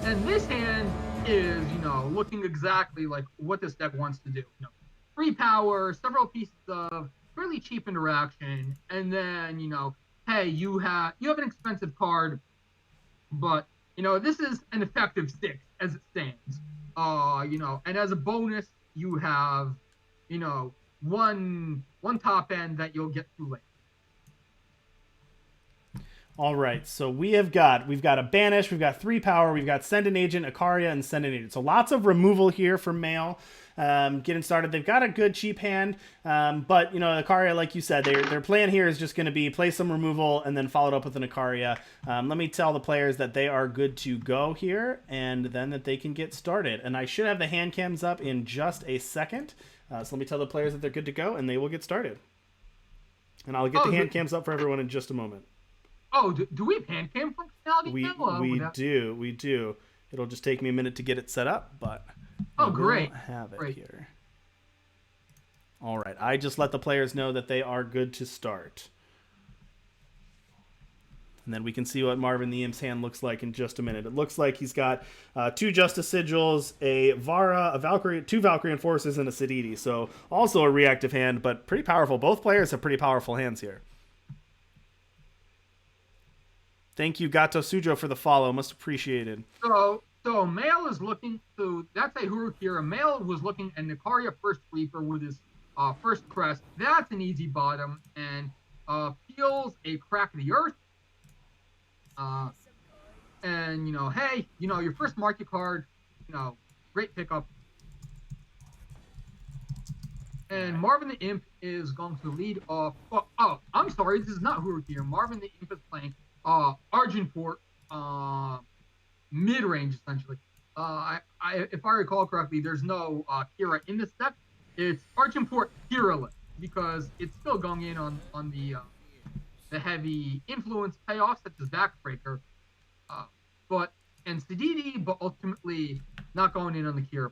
And this hand is, looking exactly like what this deck wants to do. Free power, several pieces of really cheap interaction, and then, hey, you have an expensive card, but this is an effective six as it stands. And as a bonus, you have, you know, one top end that you'll get through later. All right, so we've got a banish, we've got 3 power, we've got send an agent, Ikaria, and send an agent. So lots of removal here for Mail. Getting started, they've got a good cheap hand, but Ikaria, like you said, their plan here is just going to be play some removal and then follow it up with an Ikaria. Let me tell the players that they are good to go here, and then that they can get started. And I should have the hand cams up in just a second. So let me tell the players that they're good to go, and they will get started. And I'll get the hand cams up for everyone in just a moment. Oh, do we have hand cam functionality now? We do. It'll just take me a minute to get it set up, but great. Have it here. All right, I just let the players know that they are good to start. And then we can see what Marvin the Imp's hand looks like in just a minute. It looks like he's got 2 Justice Sigils, a Vara, a Valkyrie, 2 Valkyrie Enforcers, and a Siditi. So also a reactive hand, but pretty powerful. Both players have pretty powerful hands here. Thank you, Gato Sujo, for the follow. Most appreciated. So Mail is looking to, that's a Hurukira. Mail was looking at Ikaria First Reaper with his first crest. That's an easy bottom. And feels a Crack of the Earth. And, hey, your first market card, great pickup. And Marvin the Imp is going to lead off. Oh, I'm sorry, this is not Hurukira. Marvin the Imp is playing Argenport, mid-range essentially. If I recall correctly, there's no Kira in this deck. It's Argenport Kira-less because it's still going in on the heavy influence payoffs such as Backbreaker, and Siditi, but ultimately not going in on the Kira.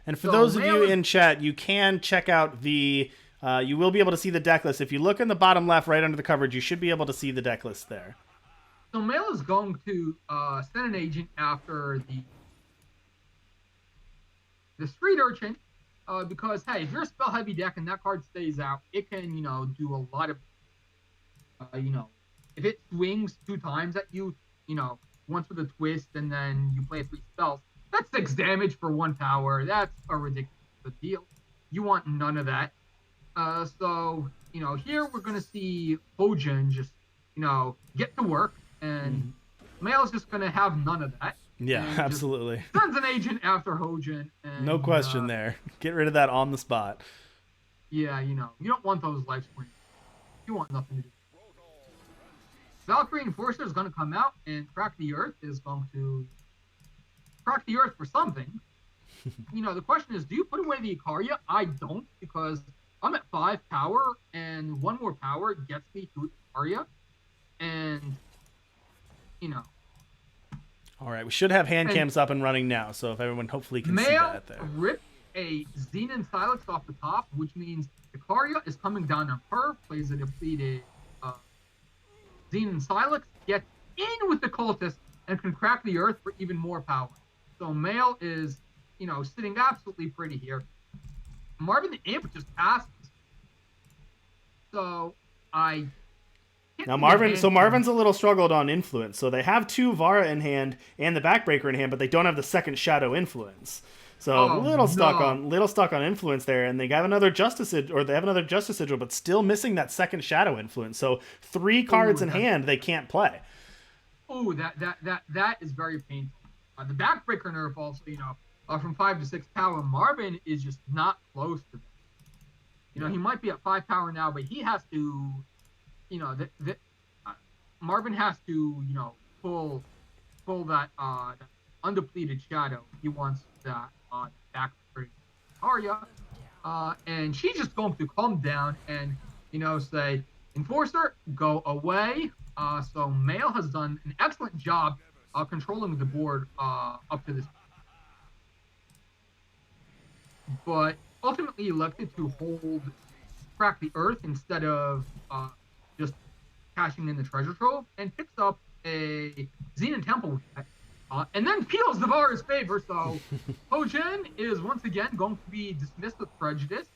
And for those of you in chat, you can check out the. You will be able to see the deck list. If you look in the bottom left, right under the coverage, you should be able to see the deck list there. So Mail is going to send an agent after the Street Urchin, because, hey, if you're a spell-heavy deck and that card stays out, it can, do a lot of, if it swings 2 times at you, once with a twist and then you play 3 spells, that's 6 damage for 1 power. That's a ridiculous deal. You want none of that. So, here we're going to see Hojin just, get to work, and Mail's just going to have none of that. Yeah, absolutely. Sends an agent after Hojin. And, no question there. Get rid of that on the spot. Yeah, you don't want those life springs. You want nothing to do. Valkyrie Enforcer is going to come out, and Crack the Earth is going to crack the Earth for something. The question is, do you put away the Ikaria? I don't, because I'm at 5 power, and 1 more power gets me to Ikaria. And, All right, we should have hand cams up and running now, so if everyone hopefully can see that there. Rip a Xenon Silex off the top, which means Ikaria is coming down on her, plays a depleted Xenon Silex, gets in with the Cultist, and can crack the Earth for even more power. So Mail is, sitting absolutely pretty here. Marvin the Imp just passed. So Marvin's a little struggled on influence. So they have 2 Vara in hand and the Backbreaker in hand, but they don't have the second Shadow influence. So little stuck on influence there, and they have another Justice Sigil, but still missing that second Shadow influence. So 3 cards in hand they can't play. Oh, that is very painful. The Backbreaker nerf also, from 5 to 6 power, Marvin is just not close to that. He might be at 5 power now, but he has to, Marvin has to, pull that undepleted Shadow. He wants that Backbreaker Arya, and she's just going to calm down and, say, Enforcer, go away. So Mail has done an excellent job controlling the board up to this point. But ultimately elected to hold Crack the Earth instead of just cashing in the treasure trove, and picks up a Xenon Temple with that. And then peels the Vara's favor, so Hojin is once again going to be dismissed with prejudice,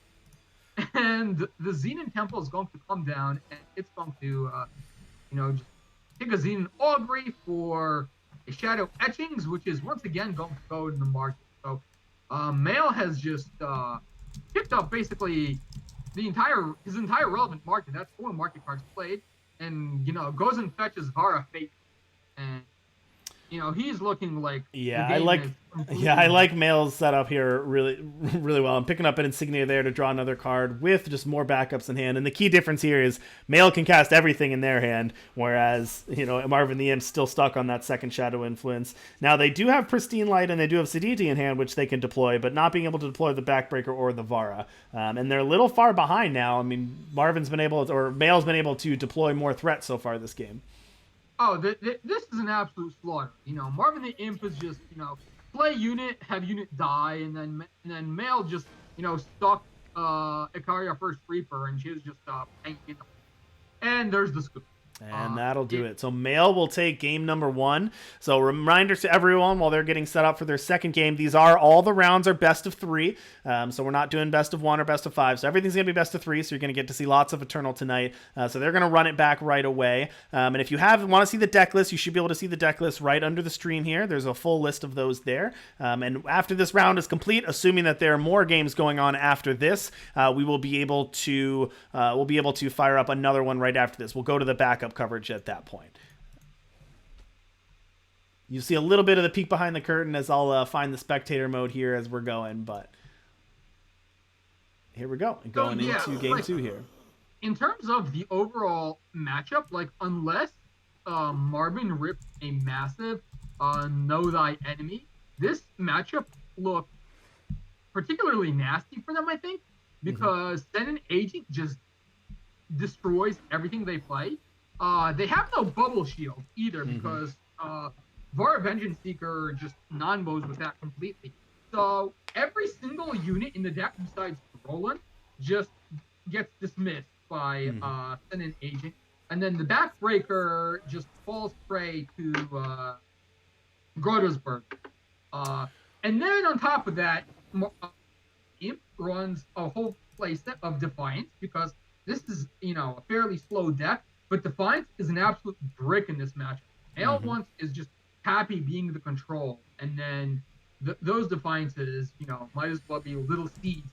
and the Xenon Temple is going to come down, and it's going to, just take a Xenon Augury for a Shadow Etchings, which is once again going to go in the market. So, Mail has just picked up basically his entire relevant market. That's 4 market cards played, and goes and fetches Vara Fate, and he's looking like I like Mail's setup here really really well. I'm picking up an Insignia there to draw another card with just more backups in hand. And the key difference here is Mail can cast everything in their hand, whereas Marvin the Imp's still stuck on that second Shadow Influence. Now they do have Pristine Light and they do have Siditi in hand, which they can deploy, but not being able to deploy the Backbreaker or the Vara. And they're a little far behind now. I mean, Mail's been able to deploy more threats so far this game. Oh, this is an absolute slaughter. Marvin the Imp is just, play unit, have unit die, and then Mail just, stuck Ikaria First Reaper, and she was just tanking. And there's the scoop. And that'll do it. So Mail will take game number 1. So reminder to everyone while they're getting set up for their second game, all the rounds are best of 3. So we're not doing best of 1 or best of 5. So everything's going to be best of 3. So you're going to get to see lots of Eternal tonight. So they're going to run it back right away. And if you want to see the deck list, you should be able to see the deck list right under the stream here. There's a full list of those there. And after this round is complete, assuming that there are more games going on after this, we will be able to fire up another one right after this. We'll go to the backup coverage at that point. You see a little bit of the peek behind the curtain as I'll find the spectator mode here as we're going, but here we go. Going into game 2 here. In terms of the overall matchup, unless Marvin ripped a massive Know Thy Enemy, this matchup looked particularly nasty for them, I think, because Send an Agent just destroys everything they play. They have no bubble shield either because Vara Vengeance Seeker just non-bows with that completely. So every single unit in the deck besides Roland just gets dismissed by Send an Agent. And then the Backbreaker just falls prey to Grotto's Burden. And then on top of that, Imp runs a whole playset of Defiance because this is, a fairly slow deck. But Defiance is an absolute brick in this matchup. Mail once is just happy being the control, and then those Defiances, might as well be little seeds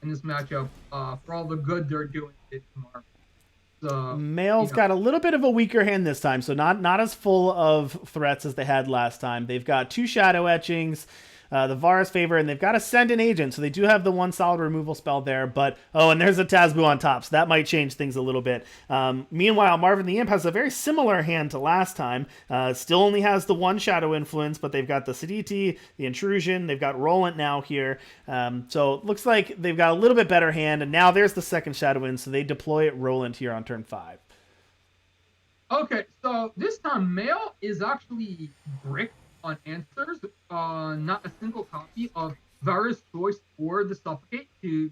in this matchup for all the good they're doing it tomorrow. So, Mail's got a little bit of a weaker hand this time, so not as full of threats as they had last time. They've got 2 Shadow Etchings, the Vara's favor, and they've got to Send an Agent, so they do have the 1 solid removal spell there, but and there's a Tazbu on top, so that might change things a little bit. Meanwhile, Marvin the Imp has a very similar hand to last time, still only has the 1 Shadow Influence, but they've got the Siditi, the Intrusion, they've got Roland now here, so it looks like they've got a little bit better hand, and now there's the second Shadow In, so they deploy it Roland here on turn 5. Okay, so this time Mail is actually bricked on answers, not a single copy of Vara's Choice or the Suffocate to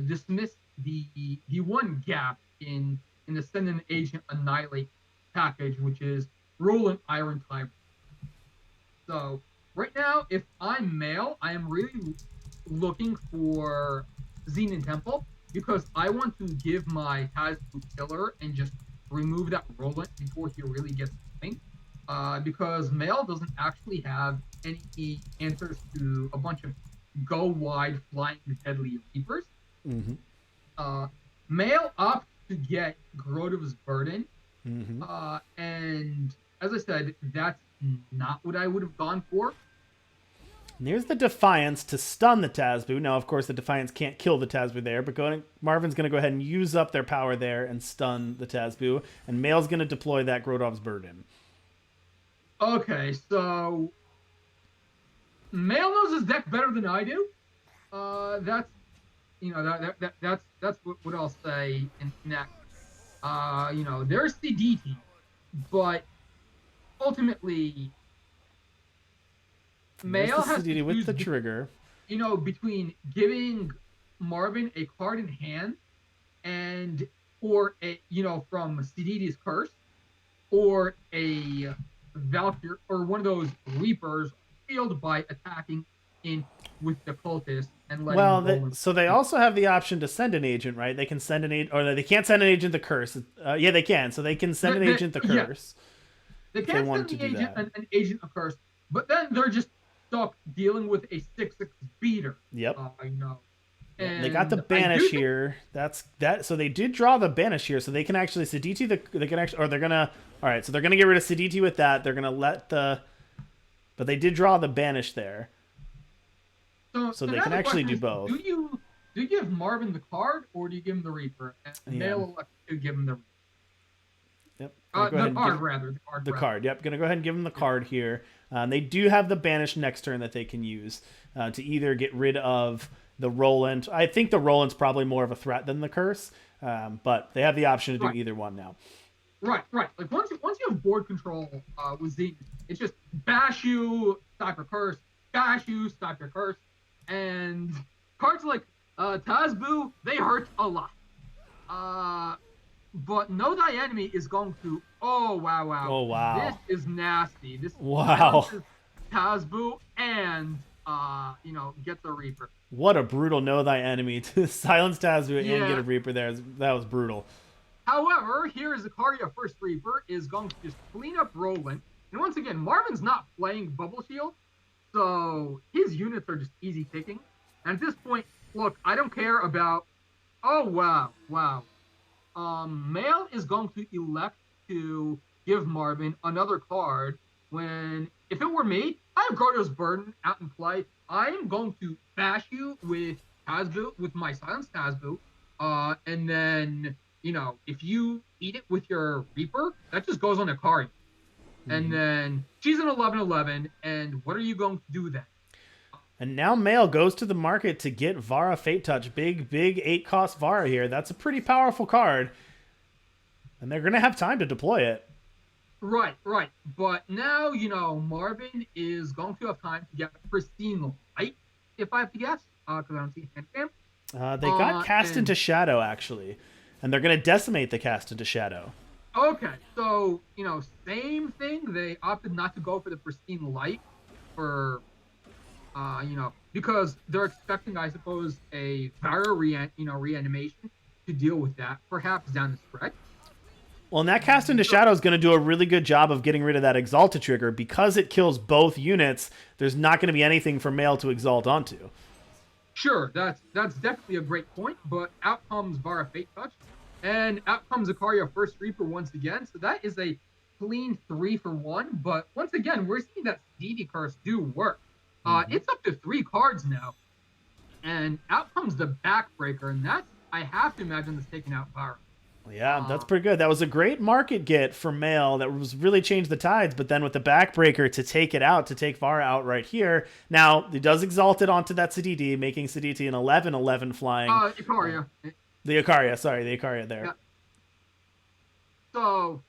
dismiss the one gap in the Send an Agent Annihilate package, which is Roland Iron Tyrant. So right now, if I'm Mail, I am really looking for Xenon Temple because I want to give my Tazbu Killer and just remove that Roland before he really gets going. Because Mail doesn't actually have any answers to a bunch of go wide flying deadly Reapers. Mail opts to get Grotto's Burden, and as I said, that's not what I would have gone for. And here's the Defiance to stun the Tazbu. Now, of course, the Defiance can't kill the Tazbu there, but Marvin's going to go ahead and use up their power there and stun the Tazbu, and Mail's going to deploy that Grotto's Burden. Okay, so Mail knows his deck better than I do. That's what I'll say in that. There's the DT, but ultimately Mail has to with the trigger. Between giving Marvin a card in hand or a from Siditi's Curse or a Valkyrie or one of those Reapers field by attacking in with the cultists and letting Well, them roll in. so they also have the option to send an agent, right? They can send an agent, or they can't send an agent the curse. Yeah, they can. So they can send an agent the Yeah, curse they if they can't want send to the do agent that. an agent of curse, but then they're just stuck dealing with a 6/6 beater. Yep. You know, They got the and I do banish think here. That's that. So they did draw the banish here, so they can actually Siditi. They can actually, or they're gonna. All right, so they're gonna get rid of Siditi with that. They're gonna let the, but they did draw the banish there, so. so So they now can the actually question do is, both. do you give Marvin the card or do you give him the Reaper? And Yeah. Male elected to give him the Yep. Gonna go ahead and give the card the rather. card. Yep. Gonna go ahead and give them the card here. They do have the banish next turn that they can use to either get rid of the Roland. I think the Roland's probably more of a threat than the curse, but they have the option to do Right. either one now. Right. Like once you have board control with Zenith, it's just bash you, stop your curse, bash you, stop your curse, and cards like Tazbu, they hurt a lot. But Know Thy Enemy is going to. Oh wow. Oh wow. This is nasty. This Wow. silences Tazbu and gets a Reaper. What a brutal know thy enemy to silence Tazbu and Yeah. get a Reaper there. That was brutal. However, here is Zakaria First Reaper is going to just clean up Roland. And once again, Marvin's not playing Bubble Shield, so his units are just easy picking. And at this point, look, I don't care about. Oh wow. Male is going to elect to give Marvin another card when, if it were me, I have Gordo's Burden out in play. I am going to bash you with Tazbu, with my Silence Tazbu, and then, if you eat it with your Reaper, that just goes on a card. And then she's an 11/11, and what are you going to do then? And now Male goes to the market to get Vara Fate Touch. Big 8-cost Vara here. That's a pretty powerful card. And they're going to have time to deploy it. Right. But now, Marvin is going to have time to get Pristine Light, if I have to guess, because I don't see Handcam. They got Cast into Shadow, actually. And they're going to decimate the Cast into Shadow. Okay, so, same thing. They opted not to go for the Pristine Light for, because they're expecting, I suppose, a Vara reanimation to deal with that, perhaps down the stretch. Well, and that Cast into Shadow is going to do a really good job of getting rid of that Exalta trigger. Because it kills both units, there's not going to be anything for Male to Exalt onto. Sure, that's definitely a great point, but out comes Vara Fate Touch, and out comes Zakaria First Reaper once again, so that is a clean 3-for-1, but once again, we're seeing that Stevie Curse do work. It's up to 3 cards now, and out comes the Backbreaker, and that's, I have to imagine, that's taking out Vara. Yeah, that's pretty good. That was a great market get for Male. That was really changed the tides. But then with the Backbreaker to take it out, to take Vara out right here. Now, he does exalt it onto that Siditi, making Siditi an 11/11 flying. Ikaria. The Ikaria there. Yeah. So,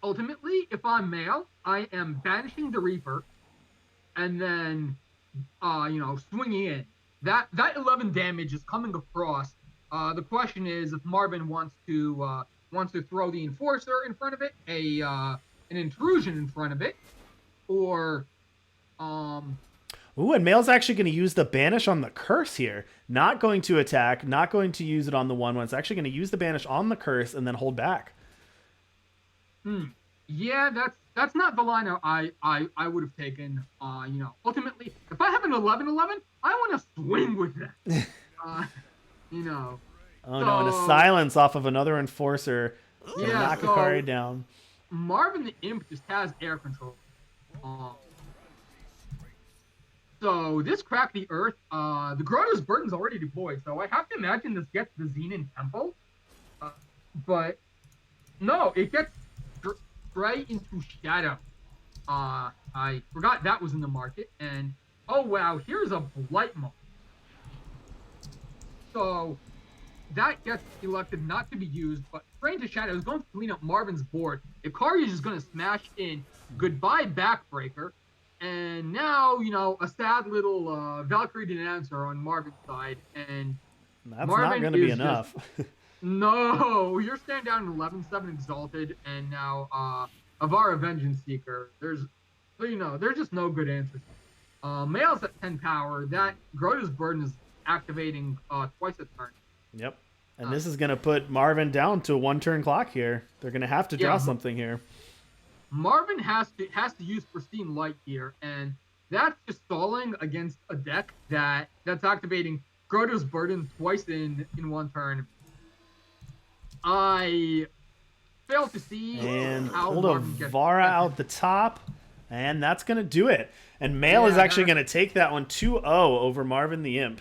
ultimately, if I'm Male, I am banishing the Reaper, and then, swinging in. That 11 damage is coming across. The question is if Marvin wants to throw the Enforcer in front of it, an intrusion in front of it, or Ooh, and Male's actually going to use the banish on the curse here. Not going to attack, not going to use it on the 1/1. It's actually going to use the banish on the curse and then hold back. Yeah, that's not the line I would have taken. Ultimately, if I have an 11/11, I want to swing with that. Oh no, and a silence off of another Enforcer. Yeah, knock Ikaria down. Marvin the Imp just has air control. So this cracked the earth. The Grotto's Burden's already deployed, so I have to imagine this gets the Xenon Temple. But no, it gets straight into Shadow. I forgot that was in the market, and oh wow, here's a Blight Maul. So that gets elected not to be used, but Straight into Shadow is going to clean up Marvin's board. Ikaria is just going to smash in. Goodbye, Backbreaker. And now, a sad little Valkyrie Denouncer on Marvin's side. And that's Marvin not going to be is enough. No, you're standing down 11/7 Exalted, and now Avara Vengeance Seeker. There's just no good answers. Male's at 10 power. That Grota's Burden is activating twice a turn. Yep. And this is going to put Marvin down to a 1-turn clock here. They're going to have to draw something here. Marvin has to use Pristine Light here, and that's just stalling against a deck that's activating Grota's Burden twice in 1 turn. I fail to see how Marvin gets Vara out the top, and that's going to do it. And Male is actually going to take that one 2-0 over Marvin the Imp.